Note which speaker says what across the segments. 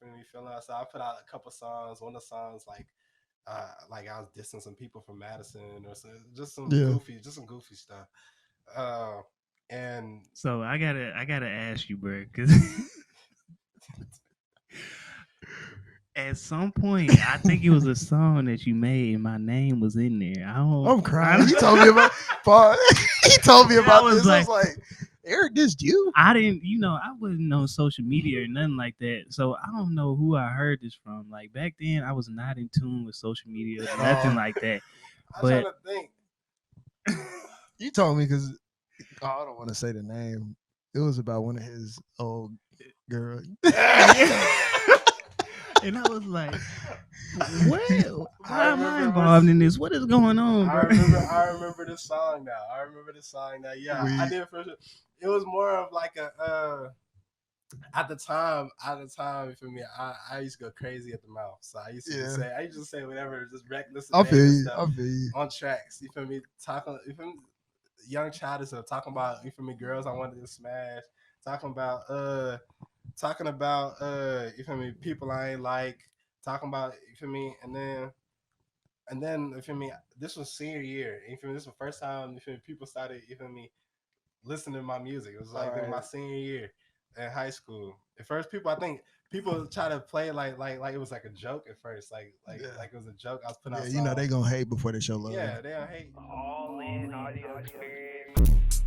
Speaker 1: feel me, feeling out. So I put out a couple songs. One of the songs like I was dissing some people from Madison or
Speaker 2: Yeah.
Speaker 1: just some goofy stuff. Uh, and
Speaker 3: So I gotta ask you, bro, because at some point I think it was a song that you made and my name was in there.
Speaker 2: I'm crying. He told me about Paul. He told me
Speaker 3: And I
Speaker 2: about
Speaker 3: was
Speaker 2: this. I
Speaker 3: like,
Speaker 2: was like, Eric, this you?
Speaker 3: I didn't, I wasn't on social media or nothing like that. So I don't know who I heard this from. Like back then, I was not in tune with social media,
Speaker 2: At
Speaker 3: nothing
Speaker 2: all.
Speaker 3: like that.
Speaker 1: I'm trying
Speaker 3: But
Speaker 1: to think.
Speaker 2: You told me because I don't want to say the name. It was about one of his old girls.
Speaker 3: yeah. And I was like, what?
Speaker 1: I
Speaker 3: Why am I
Speaker 1: remember
Speaker 3: involved
Speaker 1: was
Speaker 3: in this? What is going on, bro?
Speaker 1: I remember this song now. I remember this song now. Yeah, I
Speaker 2: We
Speaker 1: did for sure. It was more of like a at the time, you feel me, I used to go crazy at the mouth. So
Speaker 2: yeah.
Speaker 1: I used to say whatever, just reckless
Speaker 2: I feel
Speaker 1: abandon
Speaker 2: you.
Speaker 1: stuff
Speaker 2: I feel you.
Speaker 1: on tracks. You feel me? Talking you feel me? Young childish stuff, talking about you feel me, girls I wanted to smash, talking about you feel me, people I ain't like, talking about you feel me, and then you feel me, this was senior year. You feel me? This was the first time you feel me, people started you feel me listening to my music. It was
Speaker 2: All
Speaker 1: like in my
Speaker 2: right.
Speaker 1: senior year in high school. At first, I think people try to play it like it was like a joke at first,
Speaker 2: Yeah.
Speaker 1: like it was a joke. I was putting
Speaker 2: Yeah.
Speaker 1: out
Speaker 2: You know they
Speaker 1: songs.
Speaker 2: gonna hate before they show love.
Speaker 1: Yeah, they don't hate.
Speaker 4: All in audio experience.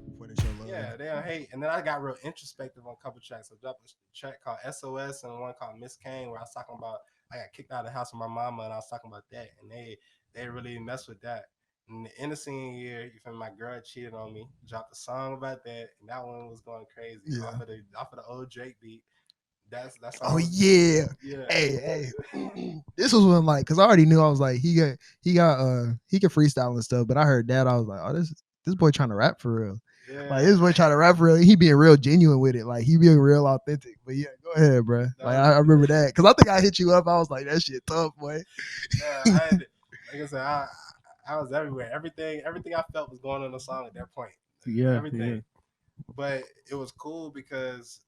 Speaker 2: Before they show love.
Speaker 1: Yeah, they don't hate. And then I got real introspective on a couple tracks. I dropped a track called SOS and one called Miss Cain, where I was talking about I got kicked out of the house with my mama, and I was talking about that, and they really messed with that. And in the senior year, you feel me, my girl cheated on me. Dropped a song about that, and that one was going crazy
Speaker 2: Yeah.
Speaker 1: off of the old Drake beat. That
Speaker 2: Oh
Speaker 1: song was
Speaker 2: yeah.
Speaker 1: yeah.
Speaker 2: Hey, hey. This was when like, cause I already knew I was like, he could freestyle and stuff, but I heard that I was like, oh, this boy trying to rap for real. Like
Speaker 1: Yeah.
Speaker 2: this boy trying to rap for real. He being real genuine with it. Like he being real authentic. But yeah, go ahead, bro. Like
Speaker 1: No,
Speaker 2: I remember that. Cause I think I hit you up. I was like, that shit tough, boy.
Speaker 1: yeah, I had, like I said, I was everywhere. Everything I felt was going on in the song at that point.
Speaker 3: Yeah,
Speaker 1: Everything.
Speaker 3: yeah.
Speaker 1: But it was cool because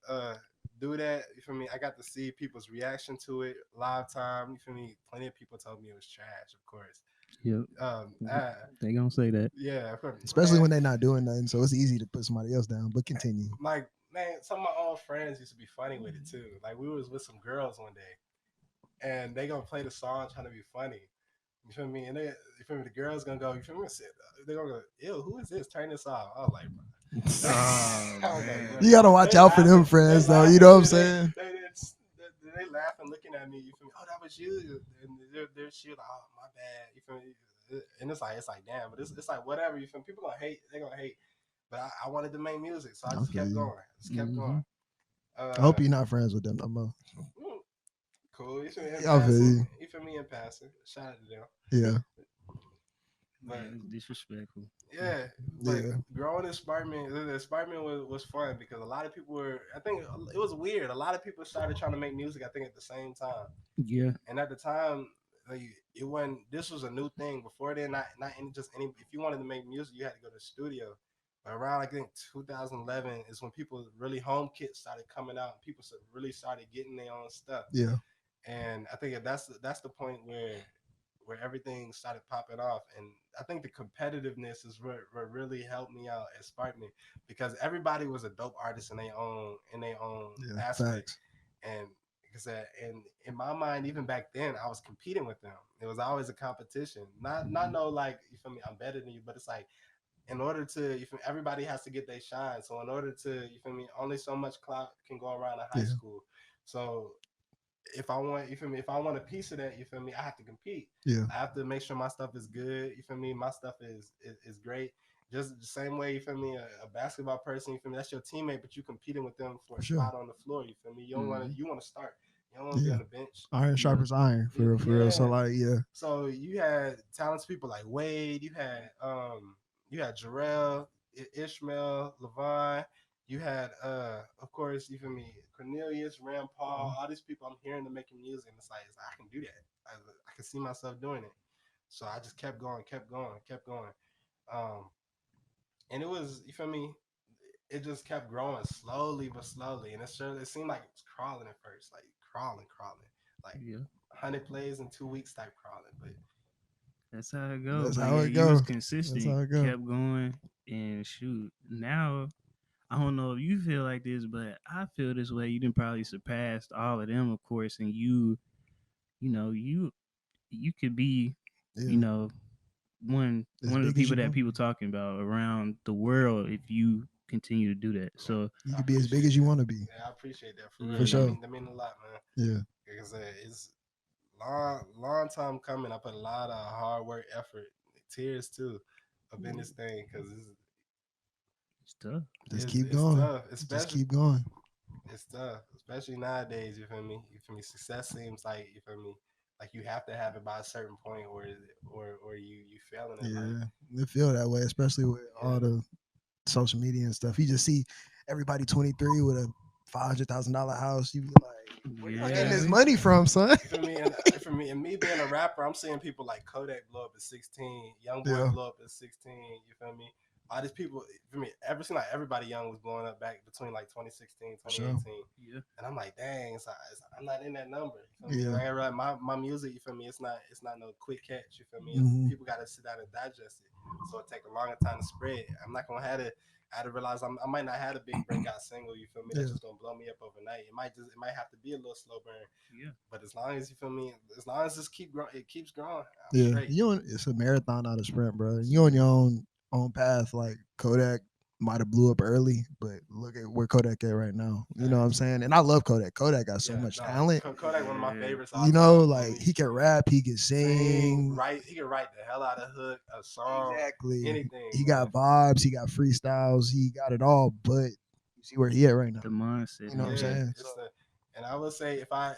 Speaker 1: do that, you feel me, I got to see people's reaction to it live time, you feel me, plenty of people told me it was trash, of course.
Speaker 3: Yep.
Speaker 1: um uh,
Speaker 3: They gonna say that.
Speaker 1: yeah, of course,
Speaker 2: Especially
Speaker 1: man.
Speaker 2: when they're not doing nothing. So it's easy to put somebody else down. But continue.
Speaker 1: Like, man, some of my old friends used to be funny with it too. Like, we was with some girls one day and they gonna play the song trying to be funny. You feel me? And you feel me? The girls gonna go. You feel me? They're gonna go. Ew, who is this? Turn this off. I was like, bro.
Speaker 3: Oh
Speaker 1: I was like, bro.
Speaker 3: man.
Speaker 2: You gotta watch
Speaker 1: They
Speaker 2: out for them
Speaker 1: laughing. They
Speaker 2: friends though. You
Speaker 1: laughing.
Speaker 2: know what I'm saying?
Speaker 1: They laughing, looking at me. You feel me? Oh, that was you. And they're she like, oh, my bad. You feel me? And it's like, damn. But it's like whatever. You feel me? People gonna hate. They gonna hate. But I wanted to make music, so I
Speaker 2: I
Speaker 1: just
Speaker 2: feel
Speaker 1: kept
Speaker 2: you.
Speaker 1: going. Just kept
Speaker 3: Hmm.
Speaker 1: going.
Speaker 2: I hope
Speaker 1: Uh,
Speaker 2: you're not friends with them no more.
Speaker 1: mm, cool. You feel me? In
Speaker 2: I feel
Speaker 1: passing.
Speaker 2: you.
Speaker 1: You feel me? In passing. Shout out to them.
Speaker 2: Yeah.
Speaker 1: But
Speaker 3: Man, it's disrespectful.
Speaker 1: yeah, but
Speaker 2: Yeah.
Speaker 1: growing in Sparkman, Sparkman was fun because a lot of people were. I think it was weird. A lot of people started trying to make music. I think at the same time,
Speaker 3: Yeah.
Speaker 1: and at the time, like, it wasn't. This was a new thing. Before then, not any, just any. If you wanted to make music, you had to go to the studio. But around I think 2011 is when people really home kits started coming out. And people really started getting their own stuff.
Speaker 2: Yeah.
Speaker 1: And I think that's the point where everything started popping off. And I think the competitiveness is what really helped me out at Sparkman because everybody was a dope artist in their own
Speaker 2: Yeah.
Speaker 1: aspect.
Speaker 2: Facts.
Speaker 1: And like I said, and in my mind, even back then, I was competing with them. It was always a competition. Not no like you feel me, I'm better than you, but it's like in order to you feel me, everybody has to get their shine. So in order to you feel me, only so much clout can go around in high
Speaker 2: Yeah.
Speaker 1: school. So if I want, you feel me, if I want a piece of that, you feel me, I have to compete.
Speaker 2: Yeah.
Speaker 1: I have to make sure my stuff is good. You feel me? My stuff is great. Just the same way, you feel me, a basketball person, you feel me, that's your teammate, but you competing with them for
Speaker 2: For
Speaker 1: a
Speaker 2: sure.
Speaker 1: spot on the floor. You feel me?
Speaker 3: Hmm.
Speaker 1: You wanna start. You don't wanna be
Speaker 2: Yeah.
Speaker 1: on the bench.
Speaker 2: Iron
Speaker 3: Yeah.
Speaker 2: sharpens iron. For real. For real. So
Speaker 1: Yeah.
Speaker 2: like, yeah.
Speaker 1: So you had talented people like Wade, you had Jarrell, Ishmael, Levine, you had of course, you feel me, Cornelius, Rand Paul, all these people I'm hearing them making music, and it's like I can do that. I can see myself doing it. So I just kept going, kept going, kept going. Um, and it was, you feel me, it just kept growing slowly but slowly, and it seemed like it was crawling at first, like crawling, like
Speaker 3: Yeah,
Speaker 1: 100 plays in 2 weeks type crawling. But
Speaker 3: that's how it go.
Speaker 2: That's
Speaker 3: But
Speaker 2: how
Speaker 3: yeah,
Speaker 2: it
Speaker 3: you was
Speaker 2: go. That's
Speaker 3: consistent,
Speaker 2: how it go.
Speaker 3: kept going, and shoot. Now I don't know if you feel like this, but I feel this way. You didn't probably surpassed all of them, of course, and you know, you could be, you
Speaker 2: Yeah,
Speaker 3: know,
Speaker 2: as
Speaker 3: one of the
Speaker 2: big as
Speaker 3: people
Speaker 2: you
Speaker 3: that
Speaker 2: want.
Speaker 3: people talking about around the world if you continue to do that. So
Speaker 2: You
Speaker 1: I
Speaker 2: could be as big
Speaker 1: appreciate
Speaker 2: as you
Speaker 1: that.
Speaker 2: want to be.
Speaker 1: Yeah, I appreciate that for real.
Speaker 2: For
Speaker 3: yeah,
Speaker 2: sure.
Speaker 1: That mean a lot, man.
Speaker 2: Yeah.
Speaker 1: Because it's long time coming. I put a lot of hard work, effort, tears too, up in this thing because
Speaker 3: it's tough.
Speaker 2: Just
Speaker 1: it's
Speaker 2: keep
Speaker 1: it's
Speaker 2: going.
Speaker 1: tough,
Speaker 2: Just
Speaker 1: especially
Speaker 2: keep going.
Speaker 1: it's tough, especially nowadays. You feel me? You feel me? Success seems like you feel me, like you have to have it by a certain point, or you failing in life.
Speaker 2: Yeah. It feel that way, especially with
Speaker 1: Yeah.
Speaker 2: all the social media and stuff. You just see everybody 23 with a $500,000 house. You be like, where y'all getting
Speaker 3: Yeah,
Speaker 2: this money from, son?
Speaker 1: You feel me? And for me, and me being a rapper, I'm seeing people like Kodak blow up at 16, Young Boy
Speaker 2: Yeah,
Speaker 1: blow up at 16. You feel me? All these people, for me, ever seemed like everybody young was blowing up back between like 2016,
Speaker 2: for sure.
Speaker 1: 2018.
Speaker 3: yeah.
Speaker 1: And I'm like, dang, I'm not in that number. You feel me? And
Speaker 2: Yeah.
Speaker 1: I realize my music, you feel me? It's not no quick catch. You feel me?
Speaker 2: Hmm.
Speaker 1: People got to sit down and digest it, so it take a longer time to spread. I'm not gonna have to. I had to realize I might not have a big breakout single. You feel me? That's
Speaker 2: Yeah.
Speaker 1: just gonna blow me up overnight. It might have to be a little slow burn.
Speaker 3: Yeah.
Speaker 1: But as long as you feel me, as long as this keep growing, it keeps growing. I'm
Speaker 2: Yeah.
Speaker 1: straight.
Speaker 2: It's a marathon, not a sprint, bro. You on your own path. Like Kodak might have blew up early, but look at where Kodak at right now. You know what I'm
Speaker 1: Facts.
Speaker 2: saying? And I love Kodak. Kodak got so
Speaker 1: Yeah,
Speaker 2: much
Speaker 1: no,
Speaker 2: talent.
Speaker 1: Kodak, one of my
Speaker 3: Yeah.
Speaker 1: favorites all
Speaker 2: You know,
Speaker 1: time.
Speaker 2: like
Speaker 1: Homie,
Speaker 2: he can rap, he can
Speaker 1: sing,
Speaker 2: sing.
Speaker 1: write. He can write the hell out of hook, a song,
Speaker 2: Exactly.
Speaker 1: anything,
Speaker 2: He
Speaker 1: man.
Speaker 2: got vibes, he got freestyles, he got it all, but you see where he at right now.
Speaker 3: The mindset
Speaker 2: You know what I'm
Speaker 3: is
Speaker 1: Yeah,
Speaker 3: right.
Speaker 2: saying? So
Speaker 1: it's the. And I would say if I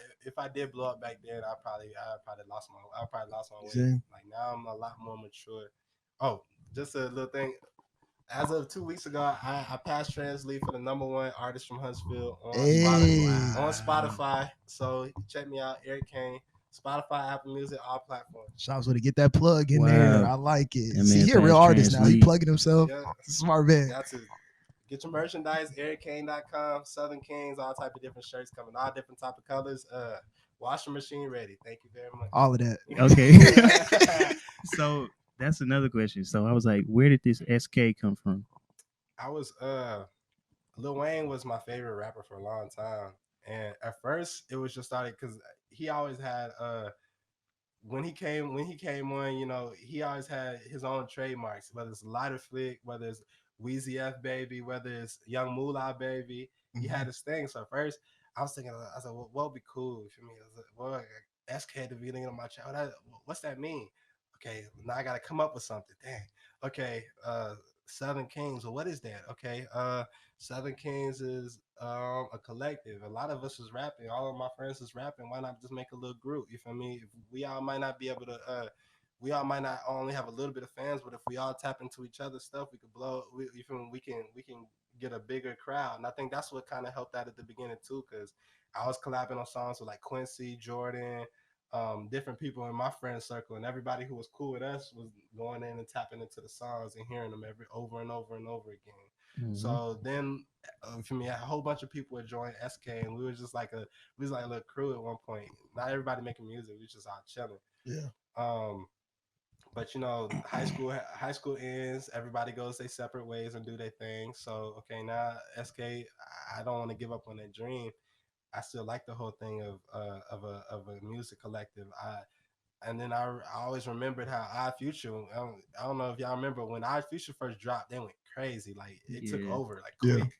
Speaker 1: did blow up back then, I probably lost my
Speaker 2: you
Speaker 1: way.
Speaker 2: see?
Speaker 1: Like now I'm a lot more mature. Oh, just a little thing. As of 2 weeks ago, I passed Trans Lead for the #1 artist from Huntsville on Spotify.
Speaker 2: Hey.
Speaker 1: On
Speaker 3: Wow.
Speaker 1: Spotify, so check me out, Erik Cain. Spotify, Apple Music, all platforms.
Speaker 2: Shops with to get that plug in there.
Speaker 3: Wow.
Speaker 2: I like it.
Speaker 3: That
Speaker 2: See,
Speaker 3: man
Speaker 2: he a real
Speaker 3: passed
Speaker 2: artist now. He
Speaker 3: translate.
Speaker 2: plugging himself.
Speaker 1: Yeah,
Speaker 2: Smart man.
Speaker 1: got to get your merchandise. ErikCain.com, Southern Kings, all type of different shirts coming, all different type of colors. Washing machine ready. Thank you very
Speaker 2: All of that.
Speaker 3: Okay. So that's another question. So I was like, where did this SK come from?
Speaker 1: I was Lil Wayne was my favorite rapper for a long time, and at first it was just started because he always had when he came on, he always had his own trademarks, whether it's Lighter Flick, whether it's Wheezy F Baby, whether it's Young Moolah Baby. He had his thing. So at first I was thinking, I said, well, what would be cool for me? I was like, well, SK at the beginning of my channel. What's that mean? Okay, now I gotta come up with something. Dang. Okay, Southern Kings. Well, what is that? Okay, Southern Kings is a collective. A lot of us is rapping. All of my friends is rapping. Why not just make a little group? You feel me? If we all might not be able to. We all might not only have a little bit of fans, but if we all tap into each other's stuff, we could blow. You feel me? We can get a bigger crowd, and I think that's what kind of helped out at the beginning too, because I was collabing on songs with like Quincy, Jordan, different people in my friend circle, and everybody who was cool with us was going in and tapping into the songs and hearing them every over and over and over again.
Speaker 3: Mm-hmm.
Speaker 1: So then, for me, a whole bunch of people would join SK, and we was like a little crew at one point. Not everybody making music; we was just out chilling.
Speaker 2: Yeah.
Speaker 1: Um, but high school ends. Everybody goes their separate ways and do their thing. So okay, now SK, I don't want to give up on that dream. I still like the whole thing of a music collective. And then I always remembered how Odd Future. I don't know if y'all remember when Odd Future first dropped, they went crazy. Like it took
Speaker 3: Yeah,
Speaker 1: over like
Speaker 2: Yeah.
Speaker 1: quick.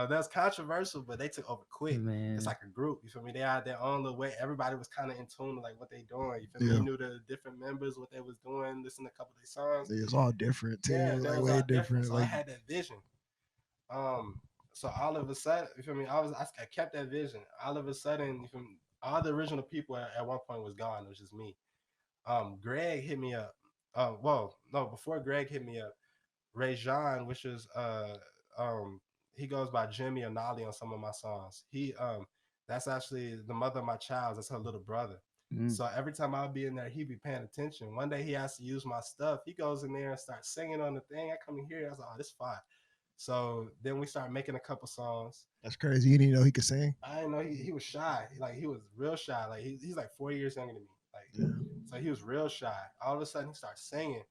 Speaker 1: That's controversial, but they took over quick.
Speaker 3: man.
Speaker 1: It's like a group. You feel me? They had their own little way. Everybody was kind of in tune to like what they doing. You feel me?
Speaker 2: Yeah.
Speaker 1: You knew the different members, what they was doing. Listen to a couple of their songs.
Speaker 2: It's all different too.
Speaker 1: Yeah, that
Speaker 2: Like
Speaker 1: was
Speaker 2: way
Speaker 1: all different.
Speaker 2: different.
Speaker 1: So I
Speaker 2: Like
Speaker 1: had that vision. Um, so all of a sudden, you feel me? I kept that vision. All of a sudden, you feel me? All the original people at one point was gone. It was just me. Greg hit me up. Well, no, before Greg hit me up, Ray Jean, which is um, he goes by Jimmy or Nolly on some of my songs. That's actually the mother of my child. That's her little brother.
Speaker 3: Mm.
Speaker 1: So every time I'll be in there, he'd be paying attention. One day he has to use my stuff. He goes in there and starts singing on the thing. I come in here. I was like, oh, this fine. So then we started making a couple songs.
Speaker 2: That's crazy. You didn't know he could sing.
Speaker 1: I didn't know he was shy. Like he was real shy. Like he's like 4 years younger than me. Like
Speaker 2: Yeah.
Speaker 1: so he was real shy. All of a sudden he starts singing,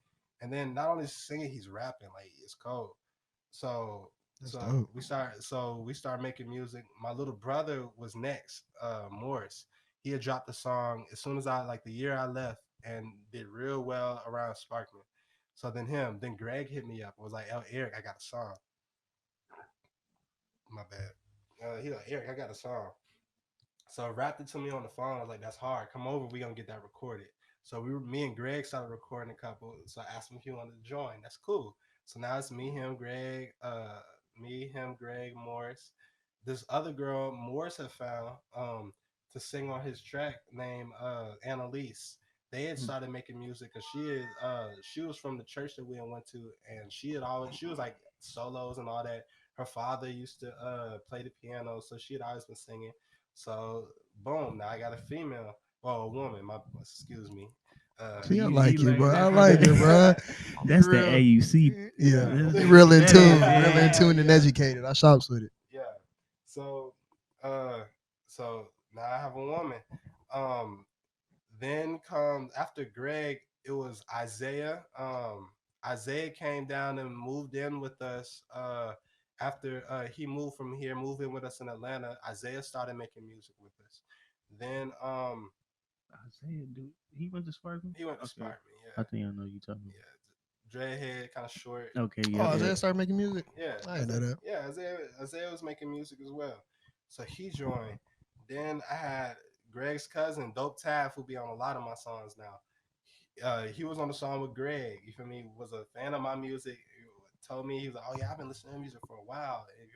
Speaker 1: and then not only singing, he's rapping. Like it's cold. So
Speaker 2: That's
Speaker 1: so
Speaker 2: dope.
Speaker 1: we started making music. My little brother was next, Morris. He had dropped the song as soon as I like the year I left and did real well around Sparkman. So then Greg hit me up and was like, "Oh, Erik, I got a song." My bad. He like, "Erik, I got a song." So rapped it to me on the phone. I was like, "That's hard. Come over. We gonna get that recorded." So me and Greg started recording a couple. So I asked him if he wanted to join. That's cool. So now it's me, him, Greg, Morris. This other girl Morris had found to sing on his track named Annalise. They had started making music because she was from the church that we had went to, and she was like solos and all that. Her father used to play the piano, so she had always been singing. So boom, now I got a female, well, a woman. Excuse me.
Speaker 2: See, I
Speaker 3: You
Speaker 2: like it,
Speaker 3: like
Speaker 2: bro. I
Speaker 3: that?
Speaker 2: like it, bro.
Speaker 3: That's the
Speaker 2: Real.
Speaker 3: AUC.
Speaker 2: Yeah,
Speaker 3: That's
Speaker 2: he real in
Speaker 3: better,
Speaker 2: tune,
Speaker 3: man.
Speaker 2: real in tune and
Speaker 1: Yeah.
Speaker 2: educated. I shops with it.
Speaker 1: Yeah. So so now I have a woman. Um then comes after Greg, it was Isaiah. Isaiah came down and moved in with us. After he moved from here, moved in with us in Atlanta. Isaiah started making music with us. Then
Speaker 3: Isaiah, dude, he went to Sparkman.
Speaker 1: he went to
Speaker 3: Okay,
Speaker 1: Sparkman.
Speaker 3: I
Speaker 1: Yeah,
Speaker 3: think I know you talking
Speaker 1: yeah. Dreadhead, kind of short.
Speaker 3: about. Okay,
Speaker 2: Oh,
Speaker 3: yep,
Speaker 1: Yeah,
Speaker 3: yep.
Speaker 2: Isaiah started making music.
Speaker 1: yeah.
Speaker 2: I didn't know that.
Speaker 1: Isaiah was making music as well. So he joined. Then I had Greg's cousin, Dope Taff, who be on a lot of my songs now. He was on the song with Greg. You feel me? Was a fan of my music. He told me he was like, "Oh yeah, I've been listening to music for a while. And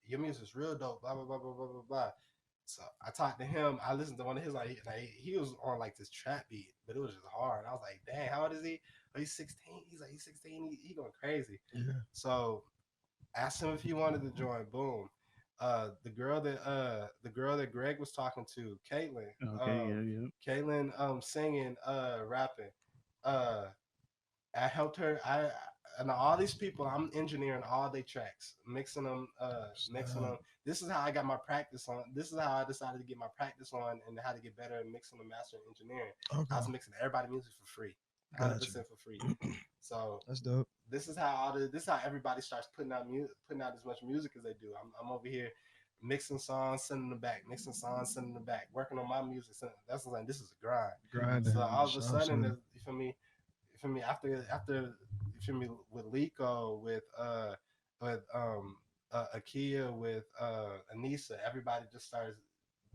Speaker 1: your music's real dope." Blah blah blah blah blah blah blah. So I talked to him. I listened to one of his like he was on like this trap beat, but it was just hard. I was like, "Dang, how old is he? Oh, he's 16." He's like, "He's 16. He going crazy."
Speaker 2: Yeah.
Speaker 1: So asked him if he wanted to join. Boom. The girl that Greg was talking to, Caitlin.
Speaker 3: Okay, yeah, yeah.
Speaker 1: Caitlin singing, rapping. Uh I helped her. I and all these people, I'm engineering all their tracks, mixing them. This is how I got my practice on. This is how I decided to get my practice on and how to get better at mixing and mastering engineering. I
Speaker 2: Okay.
Speaker 1: was mixing everybody music for free,
Speaker 2: Gotcha.
Speaker 1: 100% for free. So
Speaker 2: That's dope.
Speaker 1: this is how everybody starts putting out as much music as they do. I'm over here mixing songs, sending them back, mixing songs, sending them back, working on my music. That's what I'm saying. This is a grind.
Speaker 2: Grinding.
Speaker 1: So all of a
Speaker 2: Shops
Speaker 1: sudden,
Speaker 2: with it.
Speaker 1: you feel me? You feel me? After you feel me with Lico, with Akia, with Anissa, everybody just starts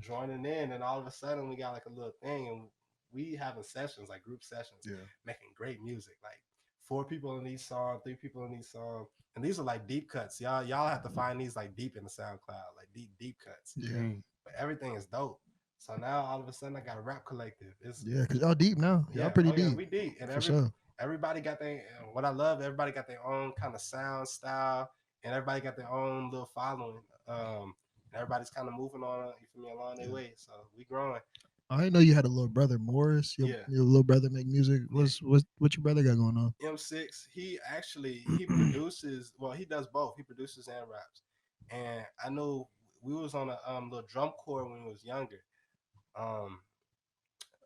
Speaker 1: joining in, and all of a sudden we got like a little thing, and we having sessions like group sessions,
Speaker 2: Yeah.
Speaker 1: making great music, like 4 people in each song, 3 people in each song, and these are like deep cuts. Y'all have to find these like deep in the SoundCloud, like deep cuts.
Speaker 2: Yeah.
Speaker 3: Dang.
Speaker 1: But everything is dope. So now all of a sudden I got a rap collective. It's
Speaker 2: Yeah, cause y'all deep now. Y'all
Speaker 1: yeah,
Speaker 2: pretty
Speaker 1: oh yeah,
Speaker 2: deep
Speaker 1: we deep, and
Speaker 2: for sure.
Speaker 1: everybody got their what I love. Everybody got their own kind of sound style, and everybody got their own little following. And everybody's kind of moving on, you feel me, along their
Speaker 2: Yeah.
Speaker 1: way. So we growing.
Speaker 2: I didn't know you had a little brother, Morris. Your
Speaker 1: Yeah,
Speaker 2: your little brother make music.
Speaker 1: yeah.
Speaker 2: What your brother got going on?
Speaker 1: M6. He produces. Well, he does both. He produces and raps. And I know we was on a little drum corps when we was younger. Um,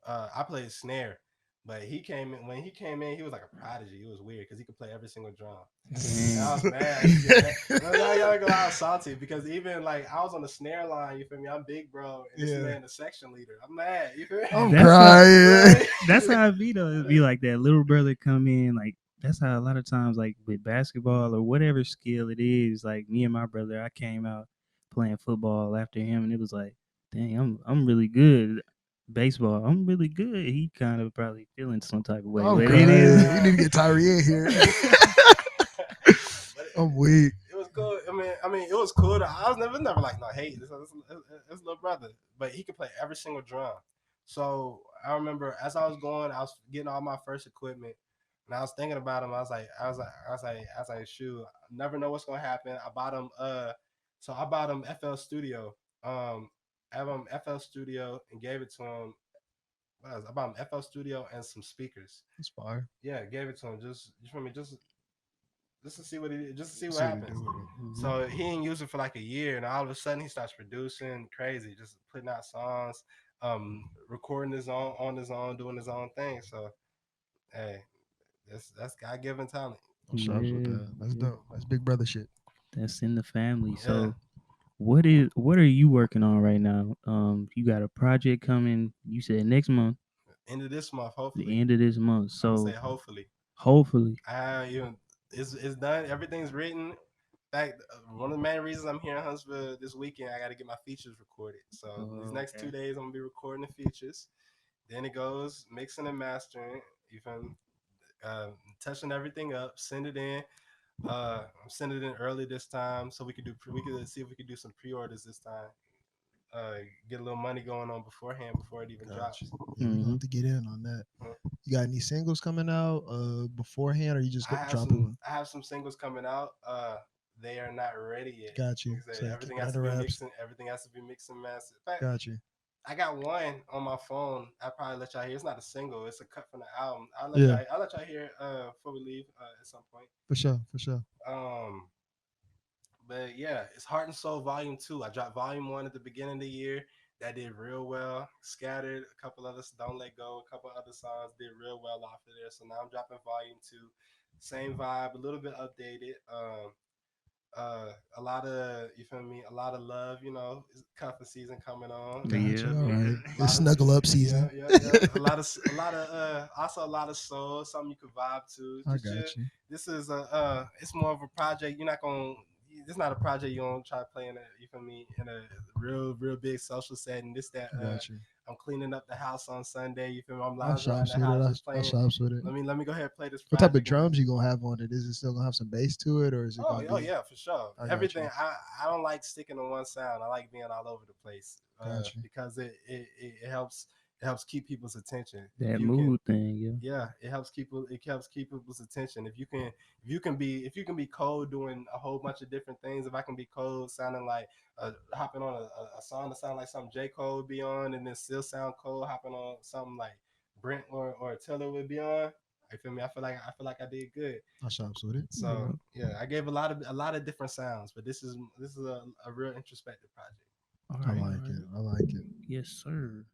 Speaker 1: I played snare, but he came in when he came in. He was like a prodigy. It was weird because he could play every single drum. And I was mad. Y'all go out salty because even like I was on the snare line. You feel me? I'm big bro, and this
Speaker 2: Yeah.
Speaker 1: man the section leader. I'm mad. You feel me?
Speaker 2: I'm
Speaker 3: That's
Speaker 2: crying.
Speaker 3: That's how it be though. It'd be like that little brother come in, like that's how a lot of times, like with basketball or whatever skill it is. Like me and my brother, I came out playing football after him, and it was like, dang, I'm really good. Baseball, I'm really good. He kind of probably feeling some type of way,
Speaker 2: I'm
Speaker 3: but it
Speaker 2: crying.
Speaker 3: is.
Speaker 2: We need to get Tyree in here.
Speaker 1: But
Speaker 2: I'm weak.
Speaker 1: it was cool. I mean, it was cool. I was never like no hate. This little brother, but he could play every single drum. So I remember as I was going, I was getting all my first equipment, and I was thinking about him. I was like, shoot, I never know what's gonna happen. I bought him. So I bought him FL Studio. Um, I have him FL Studio and gave it to him. I bought him FL Studio and some speakers.
Speaker 2: That's fire.
Speaker 1: Yeah, gave it to him. Just for me, just just to see what he, just to see what
Speaker 2: See what he
Speaker 1: happens.
Speaker 2: do with it.
Speaker 3: Mhm.
Speaker 1: So he didn't use it for like a year, and all of a sudden he starts producing crazy, just putting out songs, recording his own on his own, doing his own thing. So hey, that's God given talent.
Speaker 2: I'm shops with
Speaker 3: Yeah,
Speaker 2: that. That's
Speaker 3: yeah.
Speaker 2: dope. That's big brother shit.
Speaker 3: That's in the family.
Speaker 1: Yeah.
Speaker 3: So what are you working on right now? You got a project coming. You said next month,
Speaker 1: End of this month,
Speaker 3: the
Speaker 1: hopefully.
Speaker 3: end of this month.
Speaker 1: I'm gonna say
Speaker 3: So
Speaker 1: hopefully.
Speaker 3: hopefully,
Speaker 1: I even it's done. Everything's written. In fact, one of the main reasons I'm here in Huntsville this weekend, I got to get my features recorded. So these next
Speaker 3: okay.
Speaker 1: 2 days, I'm gonna be recording the features. Then it goes mixing and mastering. You feel me? Touching everything up, send it in. I'm sending it in early this time, so we could see if we could do some pre-orders this time. Get a little money going on beforehand before it even
Speaker 2: Gotcha.
Speaker 1: drops.
Speaker 2: Yeah, we gonna
Speaker 3: Mhm.
Speaker 2: have to get in on that.
Speaker 1: Uh,
Speaker 2: You got any singles coming out beforehand, or you just drop it?
Speaker 1: I have some singles coming out. They are not ready yet.
Speaker 2: Got you.
Speaker 1: Like I
Speaker 2: So
Speaker 1: say,
Speaker 2: you keep
Speaker 1: everything
Speaker 2: it
Speaker 1: has to
Speaker 2: under
Speaker 1: be
Speaker 2: wraps.
Speaker 1: mixing. Everything has to be mixed and mastered. In fact,
Speaker 2: Got you.
Speaker 1: I got one on my phone. I probably let y'all hear. It's not a single. It's a cut from the album.
Speaker 2: Yeah,
Speaker 1: I'll let y'all hear it, before we leave at some point.
Speaker 2: for sure, for sure.
Speaker 1: Um, but yeah, it's Heart and Soul Volume 2. I dropped Volume 1 at the beginning of the year. That did real well. Scattered, a couple others, Don't Let Go, a couple other songs did real well off of there. So now I'm dropping Volume 2. Same vibe, a little bit updated. A lot of, you feel me, a lot of love, it's cuffing season coming on. You
Speaker 2: Got
Speaker 3: Yeah,
Speaker 1: feel
Speaker 2: you. All
Speaker 1: me?
Speaker 3: yeah.
Speaker 2: right.
Speaker 1: A
Speaker 2: It's
Speaker 1: lot of
Speaker 2: snuggle up
Speaker 1: yeah,
Speaker 2: season.
Speaker 1: yeah, yeah. Also a lot of soul, something you could vibe to.
Speaker 2: I
Speaker 1: Just your,
Speaker 2: got you.
Speaker 1: this is it's more of a project. You're not gonna. It's not a project you don't try to play in a. You feel me? In a real big social setting. This that.
Speaker 2: I got you.
Speaker 1: I'm cleaning up the house on Sunday. You feel me? I'm
Speaker 2: I
Speaker 1: lounging around
Speaker 2: shops
Speaker 1: the
Speaker 2: with it.
Speaker 1: house just
Speaker 2: I
Speaker 1: playing.
Speaker 2: shops with it.
Speaker 1: Let me go ahead and play this
Speaker 2: What type of
Speaker 1: project and just.
Speaker 2: drums you gonna have on it? Is it still gonna have some bass to it, or is it
Speaker 1: Oh,
Speaker 2: gonna
Speaker 1: oh
Speaker 2: be?
Speaker 1: yeah, for sure.
Speaker 2: I got
Speaker 1: Everything.
Speaker 2: you.
Speaker 1: I don't like sticking to one sound. I like being all over the place.
Speaker 2: Got you.
Speaker 1: Because it helps keep people's attention. If
Speaker 3: That
Speaker 1: you can,
Speaker 3: mood thing, yeah.
Speaker 1: yeah, it helps keep people's attention. If you can be cold doing a whole bunch of different things. If I can be cold sounding like hopping on a song that sound like something J. Cole would be on, and then still sound cold hopping on something like Brent or Taylor would be on. You feel me? I feel like I did good.
Speaker 2: I shops with it.
Speaker 1: So
Speaker 3: Yeah.
Speaker 1: yeah, I gave a lot of different sounds, but this is a real introspective project.
Speaker 3: All
Speaker 2: I
Speaker 3: right, all
Speaker 2: like
Speaker 3: right.
Speaker 2: it. I like it.
Speaker 3: Yes, sir.